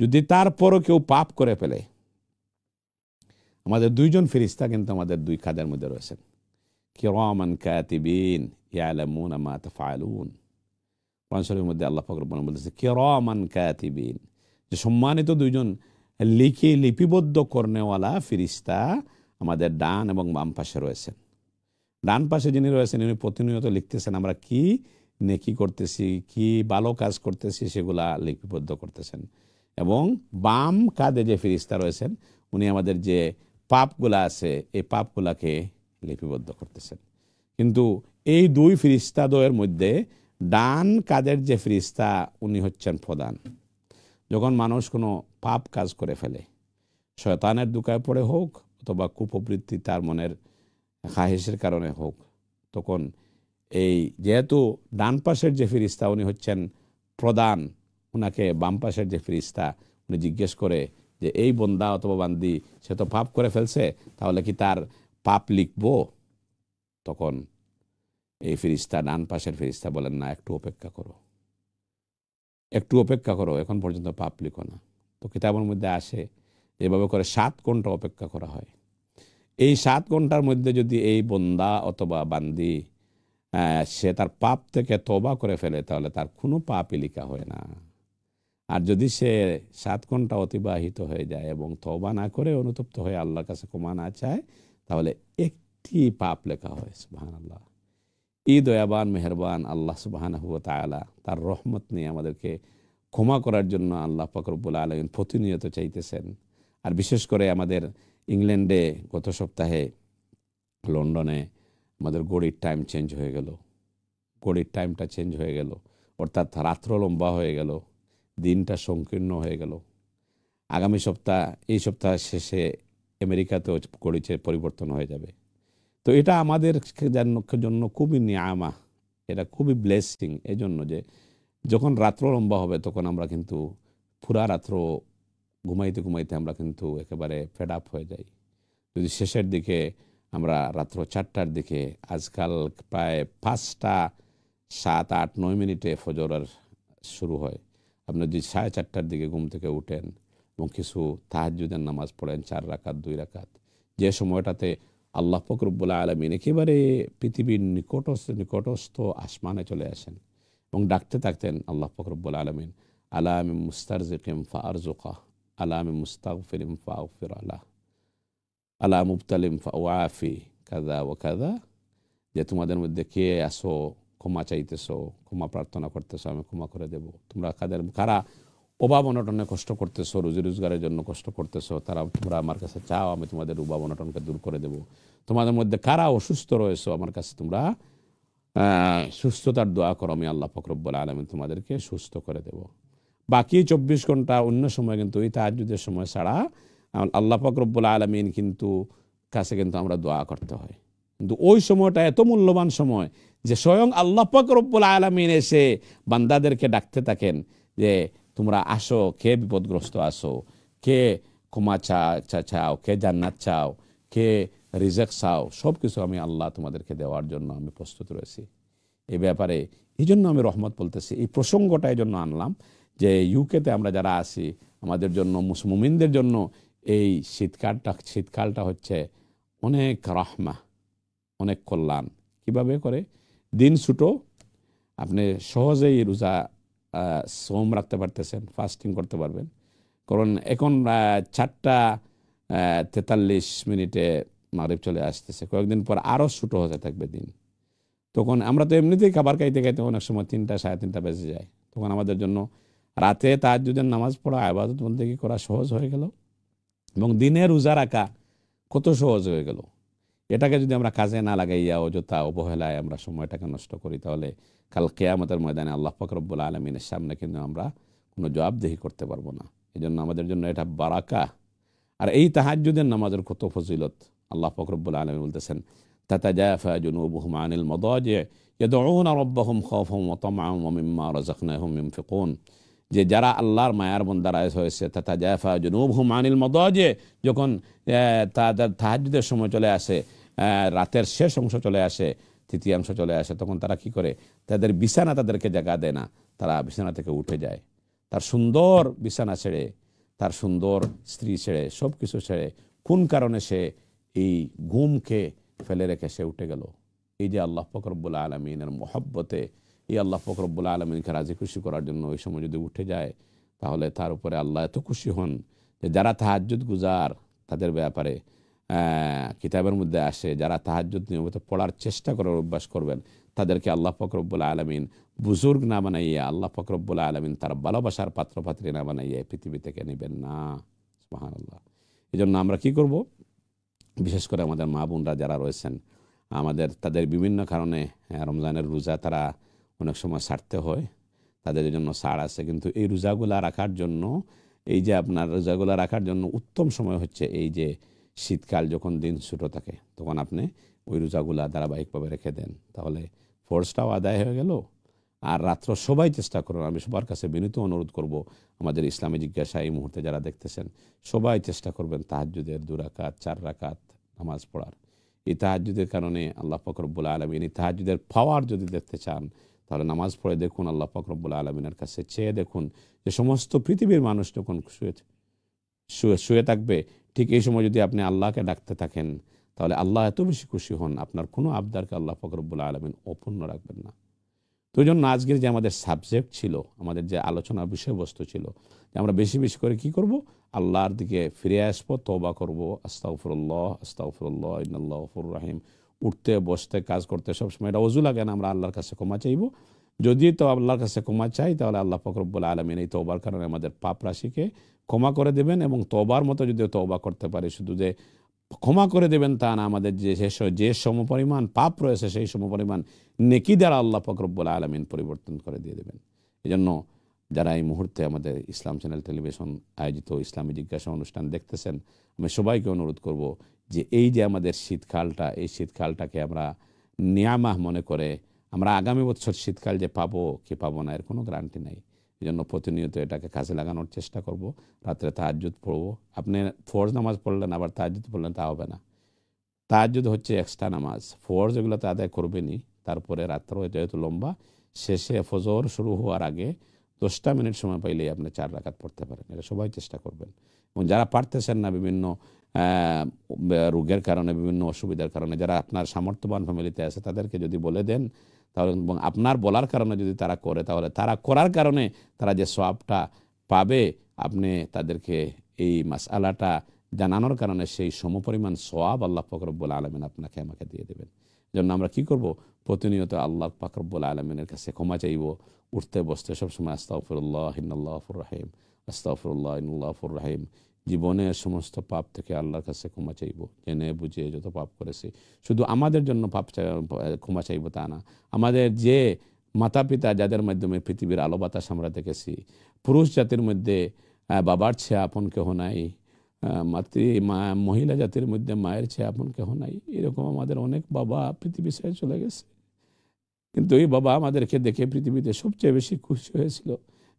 যদি তারপরও কেউ পাপ করে ফেলে, আমাদের দুইজন ফেরেশতা কিন্তু আমাদের দুই কাঁধের মধ্যে রয়েছেন। কিরামান কাতিবিন ইয়ালামুনা মা তাফআলুন। কোরআন শরীফের মধ্যে আল্লাহ পাক রব্বুল আলামিন বলেছে কিরামান কাতিবিন, যে সম্মানিত দুইজন লিপিবদ্ধ করনেওয়ালা ফেরেশতা আমাদের ডান এবং বাম পাশে রয়েছেন। ডান পাশে যিনি রয়েছেন উনি প্রতিনিয়ত লিখতেছেন আমরা কি নেকি করতেছি, কি ভালো কাজ করতেছি, সেগুলা লিপিবদ্ধ করতেছেন। এবং বাম কাঁধে যে ফেরেশতা রয়েছেন উনি আমাদের যে পাপগুলা আছে এই পাপগুলাকে লিপিবদ্ধ করতেছেন। কিন্তু এই দুই ফেরেশতাদ্বয়ের মধ্যে ডান কাঁধের যে ফেরেশতা উনি হচ্ছেন প্রধান। যখন মানুষ কোনো পাপ কাজ করে ফেলে, শয়তানের দুকায় পড়ে হোক অথবা কুপ্রবৃত্তি তার মনের খাহেশের কারণে হোক, তখন এই যেহেতু ডান পাশের যে ফেরেশতা উনি হচ্ছেন প্রধান, ওনাকে বাম পাশের যে ফেরেশতা উনি জিজ্ঞেস করে যে এই বন্দা অথবা বান্দি সে তো পাপ করে ফেলছে, তাহলে কি তার পাপ লিখবো? তখন এই ফেরেশতা ডান পাশের ফেরেশতা বলেন না, একটু অপেক্ষা করো, একটু অপেক্ষা করো, এখন পর্যন্ত পাপ লিখো না। তো কিতাবের মধ্যে আসে এভাবে করে 7 ঘন্টা অপেক্ষা করা হয়। এই 7 ঘন্টার মধ্যে যদি এই বন্দা অথবা বান্দি সে তার পাপ থেকে তওবা করে ফেলে তাহলে তার কোনো পাপই লিখা হয় না। আর যদি সে 7 ঘন্টা অতিবাহিত হয়ে যায় এবং তওবা না করে অনুতপ্ত হয়ে আল্লাহর কাছে ক্ষমা না চায়, তাহলে একটি পাপ লেখা হয়। সুবহানাল্লাহ। এই দয়াবান মেহেরবান আল্লাহ সুবহানাহু ওয়া তাআলা তার রহমত নিয়ে আমাদেরকে ক্ষমা করার জন্য আল্লাহ পাক রব্বুল আলামিন প্রতিনিয়ত চাইতেছেন। আর বিশেষ করে আমাদের ইংল্যান্ডে গত সপ্তাহে লন্ডনে আমাদের ঘড়ির টাইম চেঞ্জ হয়ে গেল। ঘড়ির টাইমটা চেঞ্জ হয়ে গেল, অর্থাৎ রাত্র লম্বা হয়ে গেল, দিনটা সংকীর্ণ হয়ে গেল। আগামী সপ্তাহ, এই সপ্তাহ শেষে আমেরিকাতেও ঘড়িতে পরিবর্তন হয়ে যাবে। তো এটা আমাদের জন্য খুবই নিয়ামা, এটা খুবই ব্লেসিং। এই জন্য যে যখন রাত্র লম্বা হবে তখন আমরা কিন্তু পুরা রাত্র ঘুমাইতে ঘুমাইতে আমরা কিন্তু একেবারে ফেড আপ হয়ে যাই। যদি শেষের দিকে আমরা রাত্র 4টার দিকে, আজকাল প্রায় 5টা 7, 8, 9 মিনিটে ফজরের শুরু হয়, আপনি যদি 4:30টার দিকে ঘুম থেকে উঠেন এবং কিছু তাহাজ্জুদের নামাজ পড়েন 4 রাকাত 2 রাকাত, যে সময়টাতে আল্লাহ পাক রব্বুল আলামিন একেবারে পৃথিবীর নিকটস্থ আসমানে চলে আসেন এবং ডাকতে থাকতেন আল্লাহ পাক রব্বুল আলামিন, আলা মিন মুস্তারজিকিম ফাআরজুকা, আলা মিন মুস্তাগফিরিন ফাআগফির আলাহ, আলা মুবতালিম ফাওয়াফি কাযা ওয়া কাযা, যে তোমাদের মধ্যে কে আসো ক্ষমা চাইতেছো, ক্ষমা প্রার্থনা করতেছো, আমি ক্ষমা করে দেব। তোমরা কারা অভাব অনটনে কষ্ট করতেছো, রুজি রোজগারের জন্য কষ্ট করতেছো, তোমরা আমার কাছে চাও, আমি তোমাদের অভাব অনটনকে দূর করে দেব। তোমাদের মধ্যে কারা অসুস্থ রয়েছো, আমার কাছে তোমরা সুস্থতার দোয়া করো, আমি আল্লাহ পাক রব্বুল আলামিন তোমাদেরকে সুস্থ করে দেব। বাকি 24 ঘন্টা অন্য সময় কিন্তু এই তাহাজ্জুদের সময় ছাড়া আল্লাহ পাক রব্বুল আলামিন কিন্তু কাছে কিন্তু আমরা দোয়া করতে হয়। কিন্তু ওই সময়টা এত মূল্যবান সময় যে স্বয়ং আল্লাহ পাক রব্বুল আলামিন এসে বান্দাদেরকে ডাকতে থাকেন যে তোমরা আসো, কে বিপদগ্রস্ত আসো, কে ক্ষমা চাও, কে জান্নাত চাও, কে রিজেক চাও, সব কিছু আমি আল্লাহ তোমাদেরকে দেওয়ার জন্য আমি প্রস্তুত রয়েছি। এই ব্যাপারে এই জন্য আমি রহমত বলতেছি, এই প্রসঙ্গটা এই জন্য আনলাম যে ইউকেতে আমরা যারা আছি আমাদের জন্য, মুমিনদের জন্য এই শীতকালটা হচ্ছে অনেক রাহমা, অনেক কল্যাণ। কিভাবে করে? দিন ছোটো, আপনি সহজেই রোজা সোম রাখতে পারতেছেন, ফাস্টিং করতে পারবেন। কারণ এখন 4:43 মাগরিব চলে আসতেছে, কয়েকদিন পর আরও ছোটো হতে থাকবে দিন। তখন আমরা তো এমনিতেই খাবার খাইতে খাইতে অনেক সময় 3টা 3:30 বেজে যায়। তখন আমাদের জন্য রাতে তাহাজ্জুদের নামাজ পড়া, ইবাদত বন্দেগী করা সহজ হয়ে গেল এবং দিনে রোজা রাখা কত সহজ হয়ে গেল। এটাকে যদি আমরা কাজে না লাগাইয়া অযথা অবহেলায় আমরা সময়টাকে নষ্ট করি, তাহলে কাল কিয়ামতের ময়দানে আল্লাহ পাক রব্বুল আলামিনের সামনে কিন্তু আমরা কোনো জবাবদিহি করতে পারবো না। এই জন্য আমাদের জন্য এটা বারাকা। আর এই তাহাজ্জুদের নামাজের কত ফজিলত আল্লাহ পাক রব্বুল আলামিন বলতেছেন, তাতাজাফা জুনুবুহুম আনিল মাদাজি' ইয়াদউনা রাব্বাহুম খাওফান ওয়া তামআন ওয়া মিম্মা রাযাকনাহুম ইউনফিকুন। যে যারা আল্লাহর মায়ার বান্দারা হয়েছে, তাতাজাফা জুনুবুহুম আনিল মাদাজি', যখন তাদের তাহাজ্জুদের সময় চলে আসে, রাতের শেষ অংশ চলে আসে, তৃতীয়াংশ চলে আসে, তখন তারা কি করে? তাদের বিছানা তাদেরকে জায়গা দেয় না, তারা বিছানা থেকে উঠে যায়, তার সুন্দর বিছানা ছেড়ে তার সুন্দর স্ত্রী ছেড়ে সব কিছু ছেড়ে কোন কারণে সে এই ঘুমকে ফেলে রেখে সে উঠে গেল? এই যে আল্লাহ পাক রব্বুল আলামিনের মহব্বতে এই আল্লাহ পাক রব্বুল আলামিনকে রাজি খুশি করার জন্য ওই সময় যদি উঠে যায়, তাহলে তার উপরে আল্লাহ এত খুশি হন যে যারা তাহাজ্জুদ গুজার তাদের ব্যাপারে কিতাবের মধ্যে আসে, যারা তাহাজ্জুদ নিয়মিত পড়ার চেষ্টা করার অভ্যাস করবেন তাদেরকে আল্লাহ পাক রব্বুল আলামিন বুজুর্গ না বানাইয়া, আল্লাহ পাক রব্বুল আলামিন তার ভালোবাসার পাত্রপাত্রী না বানাইয়া পৃথিবী থেকে নেবেন না। সুবহানাল্লাহ। এই জন্য আমরা কি করব? বিশেষ করে আমাদের মা বোনরা যারা রয়েছেন, তাদের বিভিন্ন কারণে রমজানের রোজা তারা অনেক সময় ছাড়তে হয়, তাদের জন্য ছাড় আছে, কিন্তু এই রোজাগুলা রাখার জন্য, এই যে আপনার রোজাগুলা রাখার জন্য উত্তম সময় হচ্ছে এই যে শীতকাল, যখন দিন ছোটো থাকে তখন আপনি ওই রোজাগুলা ধারাবাহিকভাবে রেখে দেন, তাহলে ফরজটাও আদায় হয়ে গেল। আর রাত্র সবাই চেষ্টা করুন, আমি সবার কাছে বিনীত অনুরোধ করব, আমাদের ইসলামী জিজ্ঞাসা এই মুহূর্তে যারা দেখতেছেন সবাই চেষ্টা করবেন তাহাজ্জুদের 2 রাকাত 4 রাকাত নামাজ পড়ার। এই তাহাজ্জুদের কারণে আল্লাহ পাক রব্বুল আলামিন এই তাহাজ্জুদের পাওয়ার যদি দেখতে চান, তাহলে নামাজ পড়ে দেখুন, আল্লাহ পাক রব্বুল আলামিনের কাছে চেয়ে দেখুন যে সমস্ত পৃথিবীর মানুষ যখন শুয়ে থাকবে, ঠিক এই সময় যদি আপনি আল্লাহকে ডাকতে থাকেন, তাহলে আল্লাহ এত বেশি খুশি হন, আপনার কোনো আবদারকে আল্লাহ পাক রব্বুল আলামিন অপূর্ণ রাখবেন না। তো এই জন্য আজকের যে আমাদের সাবজেক্ট ছিল, আমাদের যে আলোচনার বিষয়বস্তু ছিল, যে আমরা বেশি বেশি করে কি করব? আল্লাহর দিকে ফিরে আসবো, তওবা করব, আস্তাগফিরুল্লাহ আস্তাগফিরুল্লাহ ইন্নাল্লাহু গফুরুর রহিম। উঠতে বসতে কাজ করতে সবসময় এটা ওযু লাগে না, আমরা আল্লাহর কাছে ক্ষমা চাইব। যদি তো আল্লাহর কাছে ক্ষমা চাই, তাহলে আল্লাহ পাক রব্বুল আলামিন এই তওবার কারণে আমাদের পাপ রাশিকে ক্ষমা করে দেবেন, এবং তওবার মতো যদি তওবা করতে পারি, শুধু যে ক্ষমা করে দেবেন তা না, আমাদের যে সমপরিমাণ পাপ রয়েছে সেই সমপরিমাণ নেকি দ্বারা আল্লাহ পাক রব্বুল আলামিন পরিবর্তন করে দিয়ে দেবেন। এই জন্য যারা এই মুহূর্তে আমাদের ইসলাম চ্যানেল টেলিভিশন আয়োজিত ইসলামী জিজ্ঞাসা অনুষ্ঠান দেখতেছেন, আমি সবাইকে অনুরোধ করব যে এই যে আমাদের শীতকালটা, এই শীতকালটাকে আমরা নিয়ামাহ মনে করে, আমরা আগামী বছর শীতকাল যে পাবো কি পাবো না এর কোনো গ্যারান্টি নাই। এই জন্য প্রতিনিয়ত এটাকে কাজে লাগানোর চেষ্টা করব। রাত্রে তাহাজ্জুদ পড়বো। আপনি ফরজ নামাজ পড়লেন আবার তাহাজ্জুদ পড়লেন, তা হবে না। তাহাজ্জুদ হচ্ছে এক্সট্রা নামাজ, ফরজ এগুলো তো আদায় করবেনই, তারপরে রাত্র যেহেতু লম্বা, শেষে ফজর শুরু হওয়ার আগে 10টা মিনিট সময় পাইলেই আপনি 4 রাকাত পড়তে পারেন। এটা সবাই চেষ্টা করবেন। এবং যারা পারতেছেন না, বিভিন্ন রোগের কারণে, বিভিন্ন অসুবিধার কারণে, যারা আপনার সামর্থ্যবান ফ্যামিলিতে আছে, তাদেরকে যদি বলে দেন, তাহলে এবং আপনার বলার কারণে যদি তারা করে, তাহলে তারা করার কারণে তারা যে সওয়াবটা পাবে, আপনি তাদেরকে এই মাসআলাটা জানানোর কারণে সেই সমপরিমাণ সওয়াব আল্লাহ পাক রব্বুল আলামিন আপনাকে আমাকে দিয়ে দেবেন। জন্য আমরা কি করব? প্রতিনিয়ত আল্লাহ পাক রব্বুল আলামিনের কাছে ক্ষমা চাইব, উঠতে বসতে সবসময় আস্তাগফিরুল্লাহ ইন্নাল্লাহু গফুরুর রহিম, আস্তাগফিরুল্লাহ ইন্নাল্লাহু গফুরুর রহিম। জীবনের সমস্ত পাপ থেকে আল্লাহর কাছে ক্ষমা চাইব, জেনে বুঝে যত পাপ করেছি। শুধু আমাদের জন্য ক্ষমা চাইব তা না, আমাদের যে মাতা পিতা যাদের মাধ্যমে পৃথিবীর আলো বাতাস আমরা দেখেছি, পুরুষ জাতির মধ্যে বাবার চেয়ে আপন কেহ নাই, মহিলা জাতির মধ্যে মায়ের চেয়ে আপন কেহ নাই, এরকম আমাদের অনেক বাবা পৃথিবী ছেড়ে চলে গেছে। কিন্তু এই বাবা আমাদেরকে দেখে পৃথিবীতে সবচেয়ে বেশি খুশি হয়েছিল।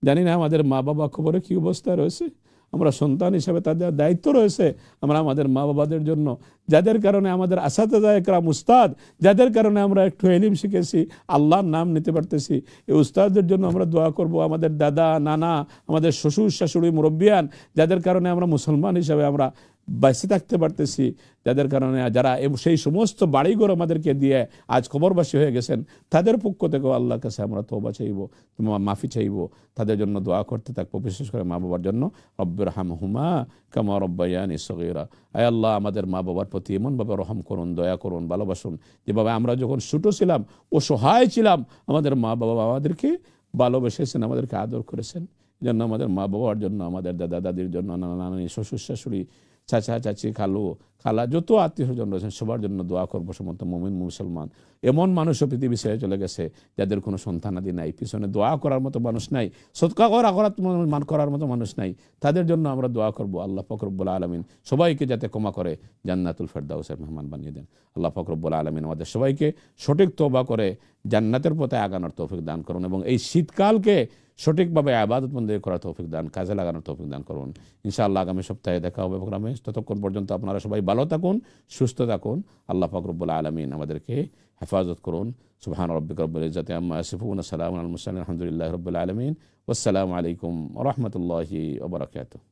জানি না আমাদের মা বাবা খবরে কি অবস্থায় রয়েছে। আমরা সন্তান হিসাবে তাদের দায়িত্ব রয়েছে আমরা আমাদের মা বাবাদের জন্য, যাদের কারণে আমাদের আসাতেজা একরাম উস্তাদ, যাদের কারণে আমরা একটু এলিম শিখেছি, আল্লাহর নাম নিতে পারতেছি, এই উস্তাদদের জন্য আমরা দোয়া করব। আমাদের দাদা নানা, আমাদের শ্বশুর শাশুড়ি মুরব্বিয়ান, যাদের কারণে আমরা মুসলমান হিসাবে আমরা বেঁচে থাকতে পারতেছি, যাদের কারণে যারা সেই সমস্ত বাড়িঘর আমাদেরকে দিয়ে আজ খবরবাসী হয়ে গেছেন, তাদের পক্ষ থেকেও আল্লাহর কাছে আমরা তওবা চাইব, মাফি চাইব, তাদের জন্য দোয়া করতে থাকবো। বিশেষ করে মা বাবার জন্য, রব্বিরহামহুমা কামা রব্বায়ানি সগীরা। আয় আল্লাহ, আমাদের মা বাবার প্রতি এমনভাবে রহম করুন, দয়া করুন, ভালোবাসুন, যেভাবে আমরা যখন ছোট ছিলাম, অসহায় ছিলাম, আমাদের মা বাবা আমাদেরকে ভালোবেসেছেন, আমাদেরকে আদর করেছেন। এই জন্য আমাদের মা বাবার জন্য, আমাদের দাদা দাদির জন্য, নানা নানি, শ্বশুর শাশুড়ি, চাচা চাচি, খালু খালা, যত আত্মীয় স্বজন রয়েছেন সবার জন্য দোয়া করবো। সমস্ত মুমিন মুসলমান, এমন মানুষও পৃথিবী ছেড়ে চলে গেছে যাদের কোনো সন্তানাদি নাই, পিছনে দোয়া করার মতো মানুষ নাই, সদকা করার মতো মানুষ নাই, তাদের জন্য আমরা দোয়া করব। আল্লাহ পাক রব্বুল আলামিন সবাইকে যাতে ক্ষমা করে জান্নাতুল ফেরদাউসের মেহমান বানিয়ে দেন। আল্লাহ পাক রব্বুল আলামিন আমাদের সবাইকে সঠিক তওবা করে জান্নাতের পথে আগানোর তৌফিক দান করুন, এবং এই শীতকালকে সঠিকভাবে ইবাদত বন্দেগী করার তৌফিক দান, কাজে লাগানোর তৌফিক দান করুন। ইনশাআল্লাহ আগামী সপ্তাহে দেখা হবে প্রোগ্রামে। ততক্ষণ পর্যন্ত আপনারা সবাই ভালো থাকুন, সুস্থ থাকুন। আল্লাহ পাক রব্বুল আলামিন আমাদেরকে হেফাজত করুন। সুবহান রাব্বিকা রব্বিল ইজ্জাতি আম্মা ইয়াসিফুন, সালামুন আলাল মুরসালিন, আলহামদুলিল্লাহি রাব্বিল আলামিন। ওয়াসসালামু আলাইকুম ওয়া রাহমাতুল্লাহি ওয়া বারাকাতুহু।